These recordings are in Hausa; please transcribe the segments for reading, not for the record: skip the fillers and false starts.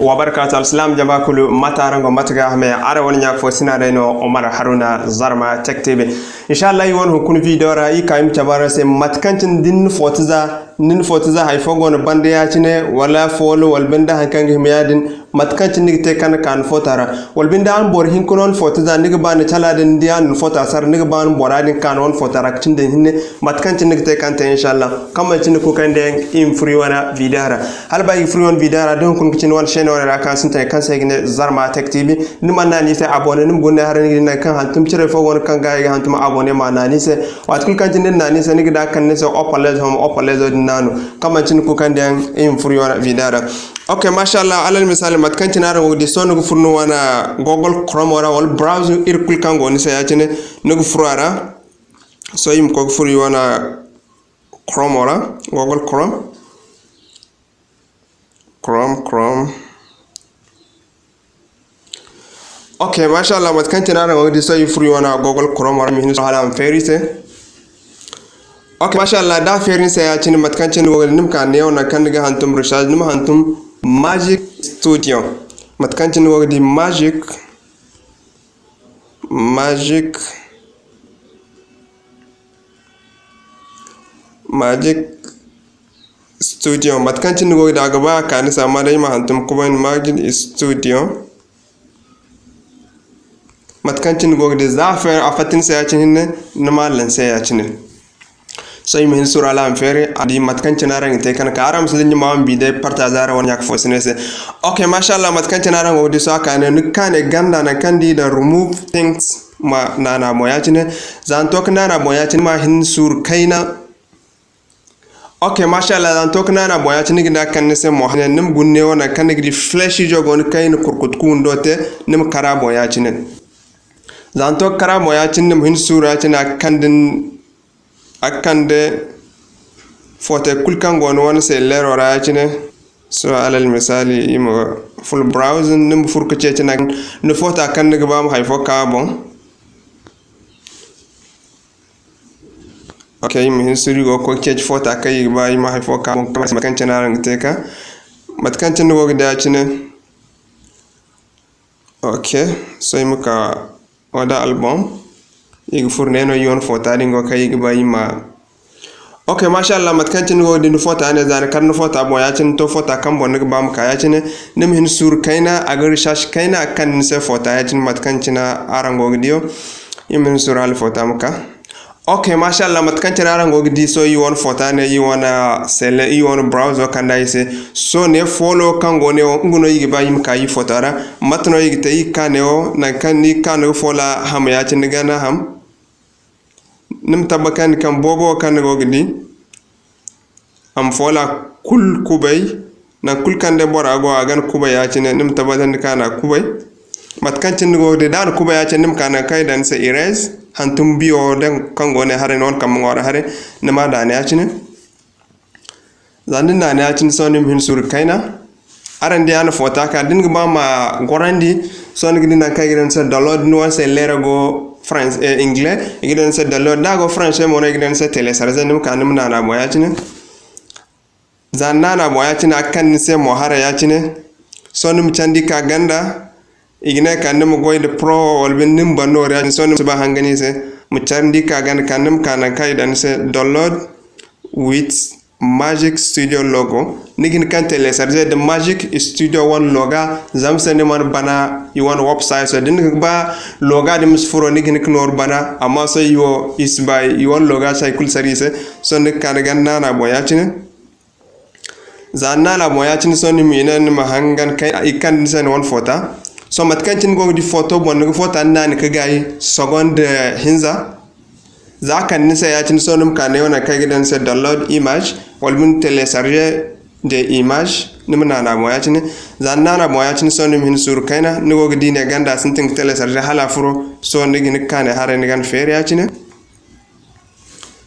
wa barakatuh. Al-salam jaba kulu matarango mataga me ara woni nyak fo sinade no Omar Haruna Zarma Tech TV. Inshallah won hukun video ra yi kayim tabara se matkancin din fotiza hay fogo no bande ya cine wala folo wal benda hankangi miyadin matkancin nigte kan fotara wal benda an bor hin kunon fotiza niga ban chala den dian fota sar niga ban boradin kan on fotara cinde hinne matkancin nigte kan ta inshallah kamma cin ko kande im free wana vidara halba yi free on vidara don kun cin wal chaîne wala kan sun ta kan sai ne Zarma Tech TV ni man na ni sai abonné nim gonne har ni na kan hantum cire fogo kan ga hantum abonné ma na ni sai watkul kan cin na ni sai niga da kan ne sai opalezo nanu kama cin ku kan den in furi wana vidara okay mashallah alal misal mat kan tinara wodi so nugo furno wana Google Chrome wala wal browser irkul kan goni sa yacine nugo furara so yim ko furi wana Chrome wala Google Chrome okay mashallah mat kan tinara wodi so yim furi wana Google Chrome wala mi hin so halam ferise okay mashallah da ferin sai ya cin matkancin wogel nim kan ne ona kan ga hantum research nim hantum Magic Studio matkancin wogel di Magic Studio matkancin wogel da gaba kan sa ma dai ma hantum kuma Magic Studio matkancin wogel da zafer afatin sai ya cin hinne na mallan sai ya cin so yi min sura la fere adi matkan cenarang te kan karam sulin ma bi de partazara won yak fosine se okay mashallah matkan cenarang wodi so akane nukane ganda na kandi da remove things ma nana moyachine zan tok nana moyachine ma hin sur kaina okay mashallah zan tok nana moyachine gida kan se mo nim gunne wona kan gidi flash jogon kaina kurkut kundote nim kara moyachine zan tok kara moyachine nim hin sura cina kandin akande fote kulkan gon won se lero raachine so alal misali imo full browsing nim furko cece nak no fota kan ga bam hay foka bon okay mi history go ko cece fota kay ba ima hay foka bon kan cenaran teka mat kan cen go da cine okay so imuka wada album igi furneno yon fota dingo kay ba ima okay mashallah matkancin go din fota ne zan kan fota bo ya cin to fota kan bon ga bam kaya cin nim hin sur kaina agar shash kaina kan se fota ya cin matkancina arango gidio yimin sur al fota muka okay mashallah matkancin arango gidi so yi won fota ne yi wona sele yi won browser kan dai se so ne follow kan go ne nguno yi ba yim kay fotara matno yi te yi kaneo na kan ni kan fola ham ya cin gana ham nim tabakan kan bobo kan go gidi am fola kul kubay na kul kan de bora go agan kubay ya cine nim tabatan kana kubay matkancin go de dan kubay ya cine nim kana kai dan se erase hantum biyo den kan go ne hare non kam ngora hare nima dan ya cine zanin dan ya cine sonim hin sur kaina arandi ana fota ka din ba ma gorandi son gidi na kai gidan se download no se lera go France anglais gidan se download da go français mo gidan se télécharger nim kanim nana moya cine zan nana moya cine akan se mo hara ya cine sonum candi ka ganda igine kanim go de pro wal bin nim banno ya sonum ba hangani se mu candi ka ganda kanim kana kai dan se download with Magic Studio logo nigin kan télécharger de Magic Studio one loga zam sene man bana you want website so din ba loga de misfuro nigin knor bana amma so yo is by you want loga sai kul service so ne kan ganna na boyacine zanna la boyacine so ni minen ma hangan kai ikan sen one photo so matkancin go di photo bon go photo nan ka gayi second hinza zakan nisa ya cin sonum kane wana kai gidan se download image walbun télécharger de image nimna na moya cin zanna na moya cin sonum hin sur kaina nigo gidi ne ganda sun tin télécharger hala furo so nigi ni kane hare ni gan fer ya cin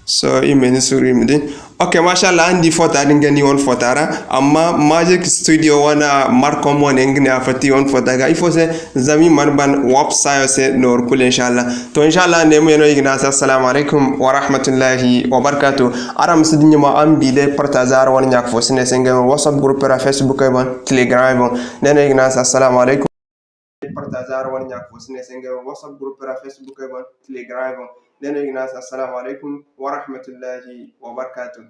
so imeni suri midi okay mashallah andi fota dingani on fotara amma magic studio wana markom wona ngini afati on fota ga ifo se zami marban website se nor kul inshallah to inshallah ne mu yeno igna assalamu alaikum wa rahmatullahi wa barakatuh aram sidni ma ambile partazar won nyak fo sine senga whatsapp group ra facebook bon telegram bon ne igna assalamu alaikum partazar won nyak fo sine senga whatsapp group ra facebook bon telegram bon neno ignas assalamu alaikum wa rahmatullahi wa barakatuh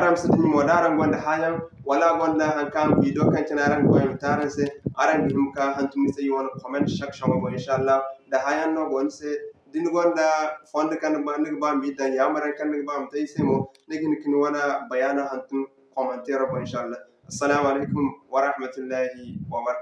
aram sidni mo daran gonda hayam wala gonda hankam video kan tanaran ko en taranse aran bihum ka hantum sey won comment section mo inshallah da hayan no gon se din gonda fond kan ba nig ba mi tan yamaran kan nig ba am tay se mo nigin kin wana bayana hantum commentaire mo inshallah assalamu alaikum wa rahmatullahi wa barakatuh